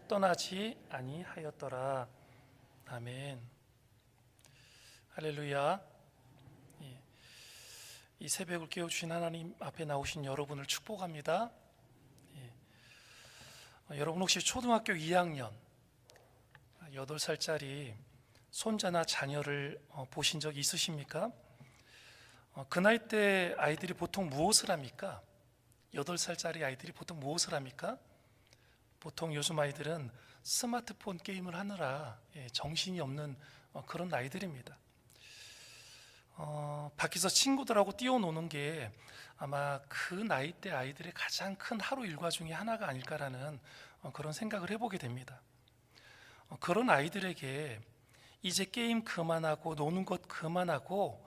떠나지 아니하였더라. 아멘. 할렐루야. 이 새벽을 깨워주신 하나님 앞에 나오신 여러분을 축복합니다. 여러분 혹시 초등학교 2학년 8살짜리 손자나 자녀를 보신 적 있으십니까? 그 나이 때 아이들이 보통 무엇을 합니까? 8살짜리 아이들이 보통 무엇을 합니까? 보통 요즘 아이들은 스마트폰 게임을 하느라 정신이 없는 그런 아이들입니다. 밖에서 친구들하고 뛰어노는 게 아마 그 나이 때 아이들의 가장 큰 하루 일과 중에 하나가 아닐까라는 그런 생각을 해보게 됩니다. 그런 아이들에게 이제 게임 그만하고 노는 것 그만하고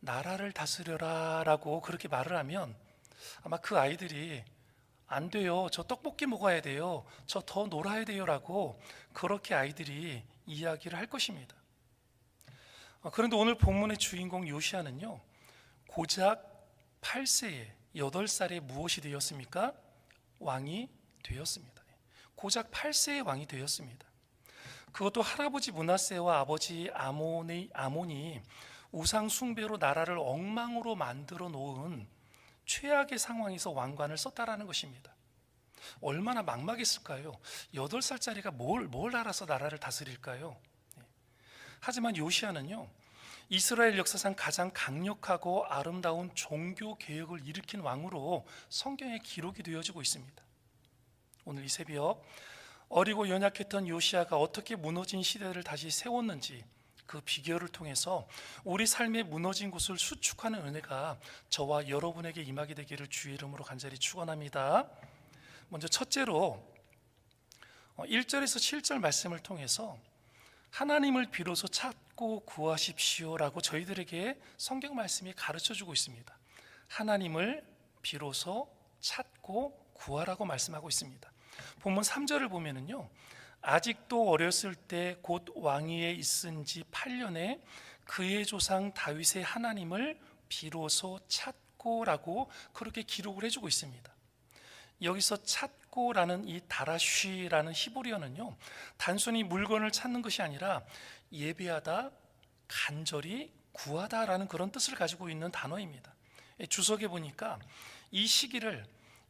나라를 다스려라 라고 그렇게 말을 하면 아마 그 아이들이 안 돼요, 저 떡볶이 먹어야 돼요, 저 더 놀아야 돼요 라고 그렇게 아이들이 이야기를 할 것입니다. 그런데 오늘 본문의 주인공 요시야는요, 고작 8세에 8살에 무엇이 되었습니까? 왕이 되었습니다. 고작 8세에 왕이 되었습니다. 그것도 할아버지 므낫세와 아버지 아몬이 우상 숭배로 나라를 엉망으로 만들어 놓은 최악의 상황에서 왕관을 썼다라는 것입니다. 얼마나 막막했을까요? 8살짜리가 뭘 알아서 나라를 다스릴까요? 하지만 요시야는요, 이스라엘 역사상 가장 강력하고 아름다운 종교 개혁을 일으킨 왕으로 성경에 기록이 되어지고 있습니다. 오늘 이 새벽 어리고 연약했던 요시야가 어떻게 무너진 시대를 다시 세웠는지 그 비결을 통해서 우리 삶의 무너진 곳을 수축하는 은혜가 저와 여러분에게 임하게 되기를 주의 이름으로 간절히 축원합니다. 먼저 첫째로 1절에서 7절 말씀을 통해서 하나님을 비로소 찾고 구하십시오라고 저희들에게 성경 말씀이 가르쳐주고 있습니다. 하나님을 비로소 찾고 구하라고 말씀하고 있습니다. 본문 3절을 보면은요, 아직도 어렸을 때 곧 왕위에 있은 지 8년에 그의 조상 다윗의 하나님을 비로소 찾고라고 그렇게 기록을 해주고 있습니다. 여기서 찾고라는 이 다라쉬라는 히브리어는요, 단순히 물건을 찾는 것이 아니라 예배하다, 간절히 구하다라는 그런 뜻을 가지고 있는 단어입니다. 주석에 보니까 이 시기를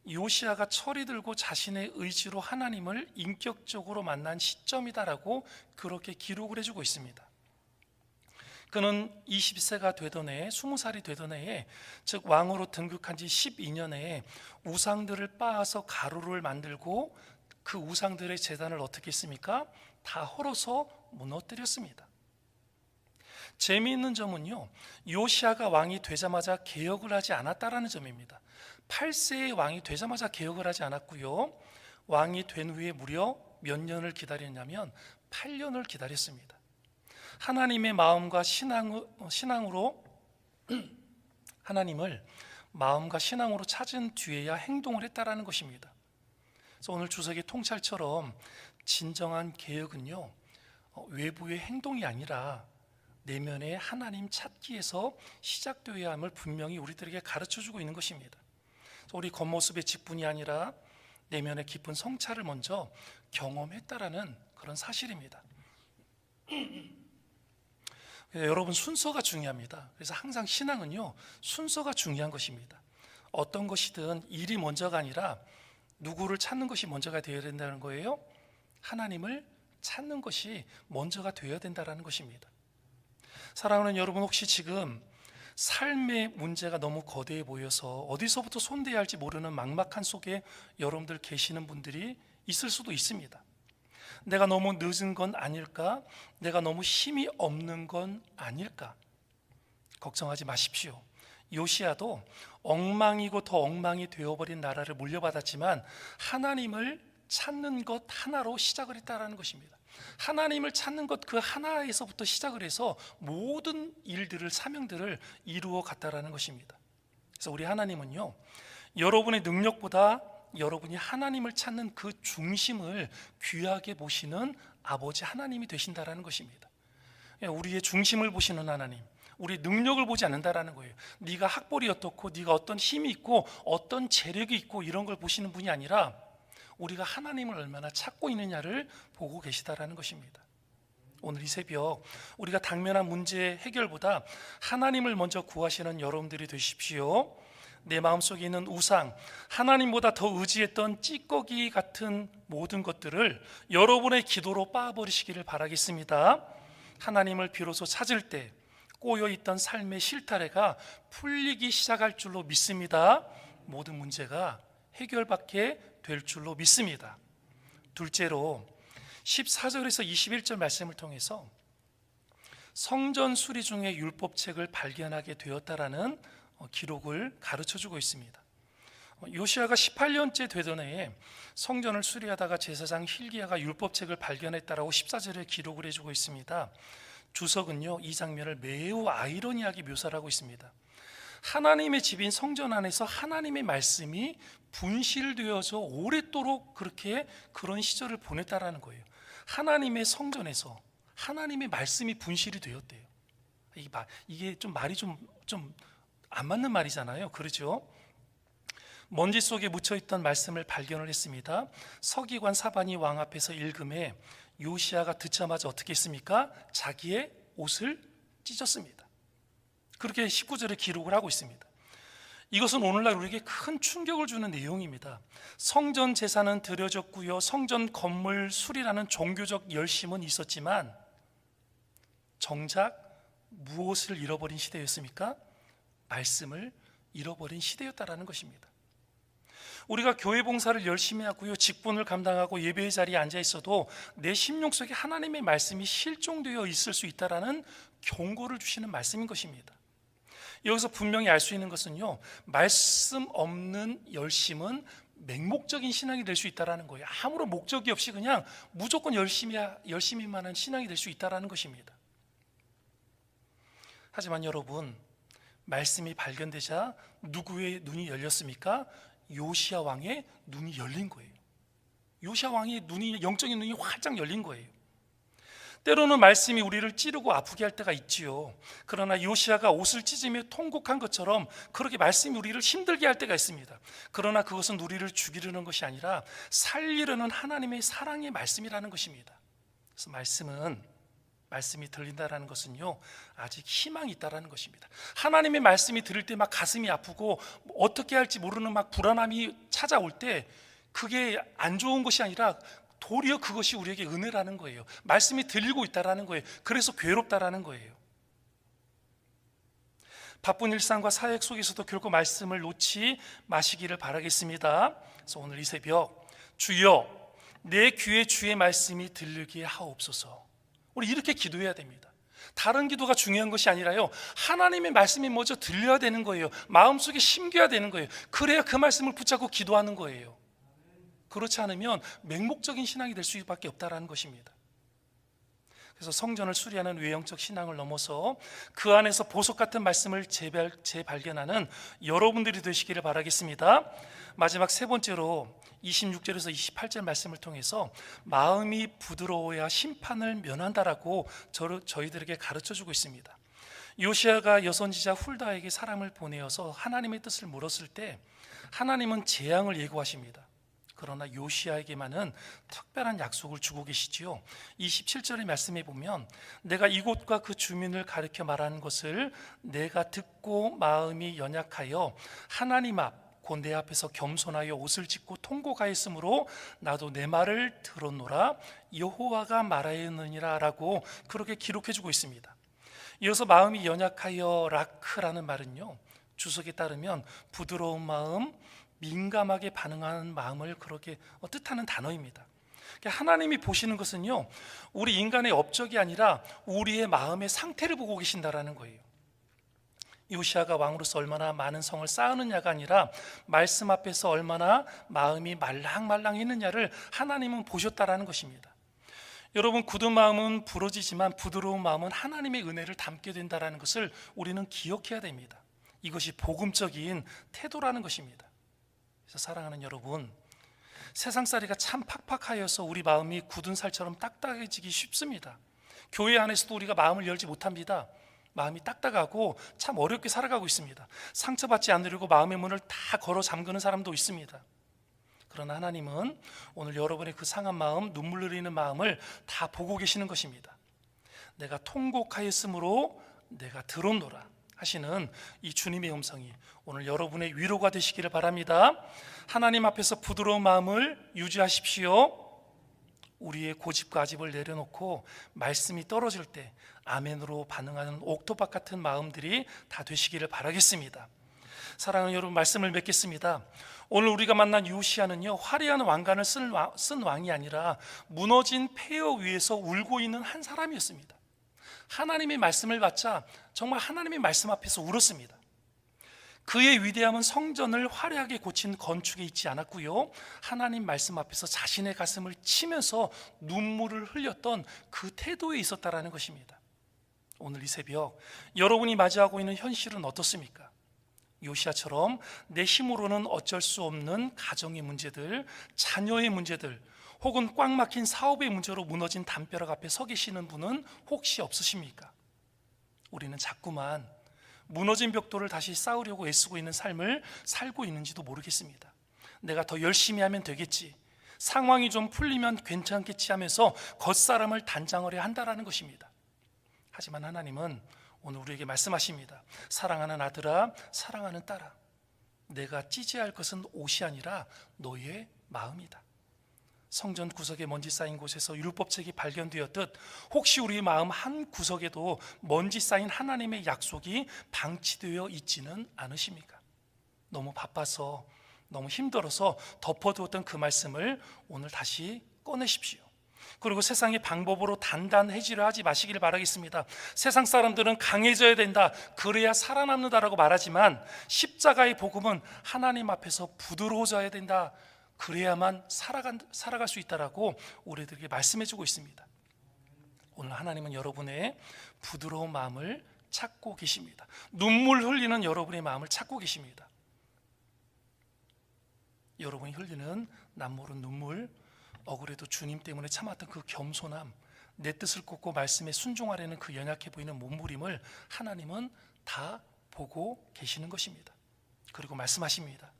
요시야가 철이 들고 자신의 의지로 하나님을 인격적으로 만난 시점이다라고 그렇게 기록을 해주고 있습니다. 그는 20세가 되던 해에 20살이 되던 해에, 즉 왕으로 등극한 지 12년에 우상들을 빻아서 가루를 만들고 그 우상들의 제단을 어떻게 했습니까? 다 헐어서 무너뜨렸습니다. 재미있는 점은요, 요시야가 왕이 되자마자 개혁을 하지 않았다라는 점입니다. 8세의 왕이 되자마자 개혁을 하지 않았고요, 왕이 된 후에 무려 몇 년을 기다렸냐면 8년을 기다렸습니다. 하나님의 마음과 신앙으로 하나님을 마음과 신앙으로 찾은 뒤에야 행동을 했다라는 것입니다. 그래서 오늘 주석의 통찰처럼 진정한 개혁은요, 외부의 행동이 아니라 내면의 하나님 찾기에서 시작되어야 함을 분명히 우리들에게 가르쳐주고 있는 것입니다. 우리 겉모습의 직분이 아니라 내면의 깊은 성찰을 먼저 경험했다라는 그런 사실입니다. 여러분, 순서가 중요합니다. 그래서 항상 신앙은요, 순서가 중요한 것입니다. 어떤 것이든 일이 먼저가 아니라 누구를 찾는 것이 먼저가 되어야 된다는 거예요. 하나님을 찾는 것이 먼저가 되어야 된다는 것입니다. 사랑하는 여러분, 혹시 지금 삶의 문제가 너무 거대해 보여서 어디서부터 손대야 할지 모르는 막막한 속에 여러분들 계시는 분들이 있을 수도 있습니다. 내가 너무 늦은 건 아닐까? 내가 너무 힘이 없는 건 아닐까? 걱정하지 마십시오. 요시야도 엉망이고 더 엉망이 되어버린 나라를 물려받았지만 하나님을 찾는 것 하나로 시작을 했다는 것입니다. 하나님을 찾는 것 그 하나에서부터 시작을 해서 모든 일들을, 사명들을 이루어 갔다라는 것입니다. 그래서 우리 하나님은요, 여러분의 능력보다 여러분이 하나님을 찾는 그 중심을 귀하게 보시는 아버지 하나님이 되신다라는 것입니다. 우리의 중심을 보시는 하나님, 우리 능력을 보지 않는다라는 거예요. 네가 학벌이 어떻고 네가 어떤 힘이 있고 어떤 재력이 있고 이런 걸 보시는 분이 아니라 우리가 하나님을 얼마나 찾고 있느냐를 보고 계시다라는 것입니다. 오늘 이 새벽 우리가 당면한 문제 해결보다 하나님을 먼저 구하시는 여러분들이 되십시오. 내 마음속에 있는 우상, 하나님보다 더 의지했던 찌꺼기 같은 모든 것들을 여러분의 기도로 빻아버리시기를 바라겠습니다. 하나님을 비로소 찾을 때 꼬여있던 삶의 실타래가 풀리기 시작할 줄로 믿습니다. 모든 문제가 해결받게 될 줄로 믿습니다. 둘째로 14절에서 21절 말씀을 통해서 성전 수리 중에 율법책을 발견하게 되었다라는 기록을 가르쳐주고 있습니다. 요시아가 18년째 되던 해에 성전을 수리하다가 제사장 hil기야가 율법책을 발견했다라고 14절에 기록을 해주고 있습니다. 주석은요, 이 장면을 매우 아이러니하게 묘사를 하고 있습니다. 하나님의 집인 성전 안에서 하나님의 말씀이 분실되어서 오랫도록 그런 시절을 보냈다라는 거예요. 하나님의 성전에서 하나님의 말씀이 분실이 되었대요. 이게 좀 말이 좀 안 맞는 말이잖아요. 그렇죠? 먼지 속에 묻혀있던 말씀을 발견을 했습니다. 서기관 사반이 왕 앞에서 읽음에 요시아가 듣자마자 어떻게 했습니까? 자기의 옷을 찢었습니다. 그렇게 19절에 기록을 하고 있습니다. 이것은 오늘날 우리에게 큰 충격을 주는 내용입니다. 성전 제사는 드려졌고요, 성전 건물 수리라는 종교적 열심은 있었지만 정작 무엇을 잃어버린 시대였습니까? 말씀을 잃어버린 시대였다라는 것입니다. 우리가 교회 봉사를 열심히 하고요, 직분을 감당하고 예배의 자리에 앉아 있어도 내 심령 속에 하나님의 말씀이 실종되어 있을 수 있다라는 경고를 주시는 말씀인 것입니다. 여기서 분명히 알 수 있는 것은요, 말씀 없는 열심은 맹목적인 신앙이 될 수 있다라는 거예요. 아무런 목적이 없이 그냥 무조건 열심히만 한 신앙이 될 수 있다라는 것입니다. 하지만 여러분, 말씀이 발견되자 누구의 눈이 열렸습니까? 요시야 왕의 눈이 열린 거예요. 요시야 왕의 영적인 눈이 활짝 열린 거예요. 때로는 말씀이 우리를 찌르고 아프게 할 때가 있지요. 그러나 요시야가 옷을 찢으며 통곡한 것처럼 그렇게 말씀이 우리를 힘들게 할 때가 있습니다. 그러나 그것은 우리를 죽이려는 것이 아니라 살리려는 하나님의 사랑의 말씀이라는 것입니다. 그래서 말씀이 들린다라는 것은요, 아직 희망이 있다라는 것입니다. 하나님의 말씀이 들을 때 막 가슴이 아프고 어떻게 할지 모르는 막 불안함이 찾아올 때 그게 안 좋은 것이 아니라 도리어 그것이 우리에게 은혜라는 거예요. 말씀이 들리고 있다라는 거예요. 그래서 괴롭다라는 거예요. 바쁜 일상과 사역 속에서도 결코 말씀을 놓지 마시기를 바라겠습니다. 그래서 오늘 이 새벽, 주여 내 귀에 주의 말씀이 들리게 하옵소서. 우리 이렇게 기도해야 됩니다. 다른 기도가 중요한 것이 아니라요, 하나님의 말씀이 먼저 들려야 되는 거예요. 마음속에 심겨야 되는 거예요. 그래야 그 말씀을 붙잡고 기도하는 거예요. 그렇지 않으면 맹목적인 신앙이 될 수밖에 없다라는 것입니다. 그래서 성전을 수리하는 외형적 신앙을 넘어서 그 안에서 보석 같은 말씀을 재발견하는 여러분들이 되시기를 바라겠습니다. 마지막 세 번째로 26절에서 28절 말씀을 통해서 마음이 부드러워야 심판을 면한다라고 저희들에게 가르쳐주고 있습니다. 요시아가 여선지자 훌다에게 사람을 보내어서 하나님의 뜻을 물었을 때 하나님은 재앙을 예고하십니다. 그러나 요시아에게만은 특별한 약속을 주고 계시지요. 27절의 말씀에 보면 내가 이곳과 그 주민을 가리켜 말하는 것을 내가 듣고 마음이 연약하여 하나님 앞 곧 내 앞에서 겸손하여 옷을 찢고 통곡하였으므로 나도 내 말을 들었노라 여호와가 말하였느니라 라고 그렇게 기록해주고 있습니다. 이어서 마음이 연약하여 라크라는 말은요, 주석에 따르면 부드러운 마음, 민감하게 반응하는 마음을 그렇게 뜻하는 단어입니다. 하나님이 보시는 것은요, 우리 인간의 업적이 아니라 우리의 마음의 상태를 보고 계신다라는 거예요. 요시아가 왕으로서 얼마나 많은 성을 쌓았느냐가 아니라 말씀 앞에서 얼마나 마음이 말랑말랑했느냐를 하나님은 보셨다라는 것입니다. 여러분, 굳은 마음은 부러지지만 부드러운 마음은 하나님의 은혜를 담게 된다는 것을 우리는 기억해야 됩니다. 이것이 복음적인 태도라는 것입니다. 그래서 사랑하는 여러분, 세상살이가 참 팍팍하여서 우리 마음이 굳은 살처럼 딱딱해지기 쉽습니다. 교회 안에서도 우리가 마음을 열지 못합니다. 마음이 딱딱하고 참 어렵게 살아가고 있습니다. 상처받지 않으려고 마음의 문을 다 걸어 잠그는 사람도 있습니다. 그러나 하나님은 오늘 여러분의 그 상한 마음, 눈물 흘리는 마음을 다 보고 계시는 것입니다. 내가 통곡하였으므로 내가 들었노라 하시는 이 주님의 음성이 오늘 여러분의 위로가 되시기를 바랍니다. 하나님 앞에서 부드러운 마음을 유지하십시오. 우리의 고집과 아집을 내려놓고 말씀이 떨어질 때 아멘으로 반응하는 옥토박 같은 마음들이 다 되시기를 바라겠습니다. 사랑하는 여러분, 말씀을 맺겠습니다. 오늘 우리가 만난 요시야는요, 화려한 왕관을 쓴 왕이 아니라 무너진 폐허 위에서 울고 있는 한 사람이었습니다. 하나님의 말씀을 받자 정말 하나님의 말씀 앞에서 울었습니다. 그의 위대함은 성전을 화려하게 고친 건축에 있지 않았고요, 하나님 말씀 앞에서 자신의 가슴을 치면서 눈물을 흘렸던 그 태도에 있었다라는 것입니다. 오늘 이 새벽 여러분이 맞이하고 있는 현실은 어떻습니까? 요시야처럼 내 힘으로는 어쩔 수 없는 가정의 문제들, 자녀의 문제들, 혹은 꽉 막힌 사업의 문제로 무너진 담벼락 앞에 서 계시는 분은 혹시 없으십니까? 우리는 자꾸만 무너진 벽돌을 다시 쌓으려고 애쓰고 있는 삶을 살고 있는지도 모르겠습니다. 내가 더 열심히 하면 되겠지, 상황이 좀 풀리면 괜찮겠지 하면서 겉사람을 단장하려 한다라는 것입니다. 하지만 하나님은 오늘 우리에게 말씀하십니다. 사랑하는 아들아, 사랑하는 딸아, 내가 찢어야 할 것은 옷이 아니라 너의 마음이다. 성전 구석에 먼지 쌓인 곳에서 율법책이 발견되었듯 혹시 우리의 마음 한 구석에도 먼지 쌓인 하나님의 약속이 방치되어 있지는 않으십니까? 너무 바빠서, 너무 힘들어서 덮어두었던 그 말씀을 오늘 다시 꺼내십시오. 그리고 세상의 방법으로 단단해지려 하지 마시기를 바라겠습니다. 세상 사람들은 강해져야 된다, 그래야 살아남는다라고 말하지만 십자가의 복음은 하나님 앞에서 부드러워져야 된다, 그래야만 살아갈 수 있다라고 우리들에게 말씀해주고 있습니다. 오늘 하나님은 여러분의 부드러운 마음을 찾고 계십니다. 눈물 흘리는 여러분의 마음을 찾고 계십니다. 여러분이 흘리는 남모른 눈물, 억울해도 주님 때문에 참았던 그 겸손함, 내 뜻을 굽고 말씀에 순종하려는 그 연약해 보이는 몸부림을 하나님은 다 보고 계시는 것입니다. 그리고 말씀하십니다.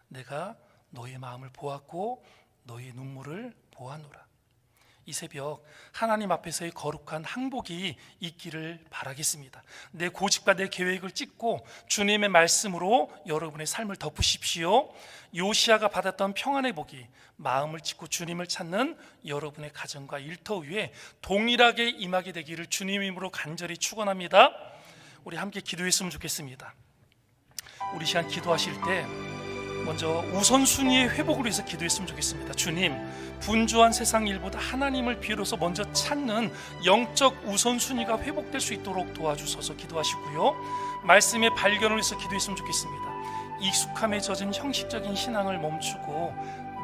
내가 너의 마음을 보았고 너의 눈물을 보았노라. 이 새벽 하나님 앞에서의 거룩한 항복이 있기를 바라겠습니다. 내 고집과 내 계획을 찢고 주님의 말씀으로 여러분의 삶을 덮으십시오. 요시야가 받았던 평안의 복이 마음을 찢고 주님을 찾는 여러분의 가정과 일터 위에 동일하게 임하게 되기를 주님의 이름으로 간절히 축원합니다. 우리 함께 기도했으면 좋겠습니다. 우리 시간 기도하실 때 먼저 우선순위의 회복을 위해서 기도했으면 좋겠습니다. 주님, 분주한 세상 일보다 하나님을 비로소 먼저 찾는 영적 우선순위가 회복될 수 있도록 도와주셔서 기도하시고요, 말씀의 발견을 위해서 기도했으면 좋겠습니다. 익숙함에 젖은 형식적인 신앙을 멈추고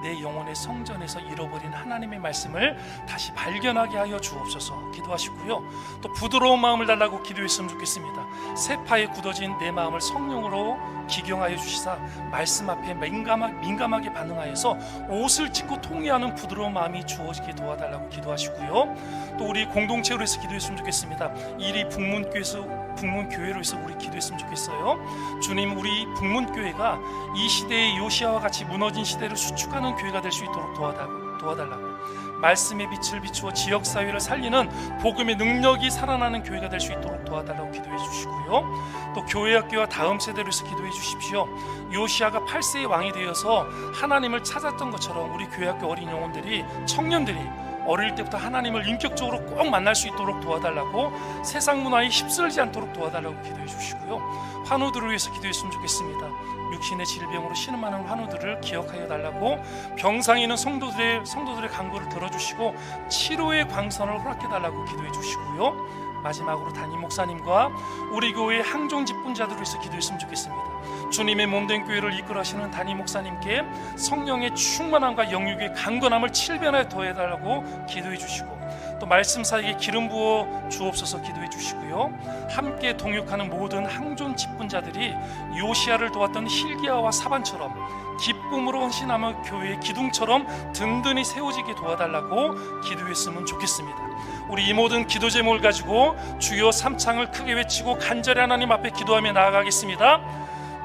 내 영혼의 성전에서 잃어버린 하나님의 말씀을 다시 발견하게 하여 주옵소서 기도하시고요, 또 부드러운 마음을 달라고 기도했으면 좋겠습니다. 세파에 굳어진 내 마음을 성령으로 기경하여 주시사 말씀 앞에 민감하게 반응하여서 옷을 찢고 통회하는 부드러운 마음이 주어지게 도와달라고 기도하시고요, 또 우리 공동체로 해서 기도했으면 좋겠습니다. 이리 북문교회로 해서 우리 기도했으면 좋겠어요. 주님, 우리 북문교회가 이 시대의 요시야와 같이 무너진 시대를 수축하는 교회가 될 수 있도록 도와달라고, 말씀의 빛을 비추어 지역사회를 살리는 복음의 능력이 살아나는 교회가 될 수 있도록 도와달라고 기도해 주시고요, 또 교회학교와 다음 세대로 해서 기도해 주십시오. 요시야가 8세의 왕이 되어서 하나님을 찾았던 것처럼 우리 교회학교 어린 영혼들이, 청년들이 어릴 때부터 하나님을 인격적으로 꼭 만날 수 있도록 도와달라고, 세상 문화에 휩쓸지 않도록 도와달라고 기도해 주시고요, 환우들을 위해서 기도했으면 좋겠습니다. 육신의 질병으로 신음하는 환우들을 기억하여 달라고, 병상에 있는 성도들의 간구를 들어주시고 치료의 광선을 허락해 달라고 기도해 주시고요, 마지막으로 담임 목사님과 우리 교회 항종 직분자들을 위해서 기도했으면 좋겠습니다. 주님의 몸된 교회를 이끌어 하시는 담임 목사님께 성령의 충만함과 영육의 강건함을 7배나 더해달라고 기도해 주시고, 또 말씀 사역에 기름 부어 주옵소서 기도해 주시고요, 함께 동역하는 모든 항존 직분자들이 요시야를 도왔던 hil기야와 사반처럼 기쁨으로 헌신하며 교회의 기둥처럼 든든히 세워지게 도와달라고 기도했으면 좋겠습니다. 우리 이 모든 기도 제목을 가지고 주여 3창을 크게 외치고 간절히 하나님 앞에 기도하며 나아가겠습니다.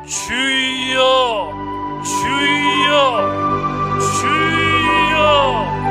주여, 주여, 주여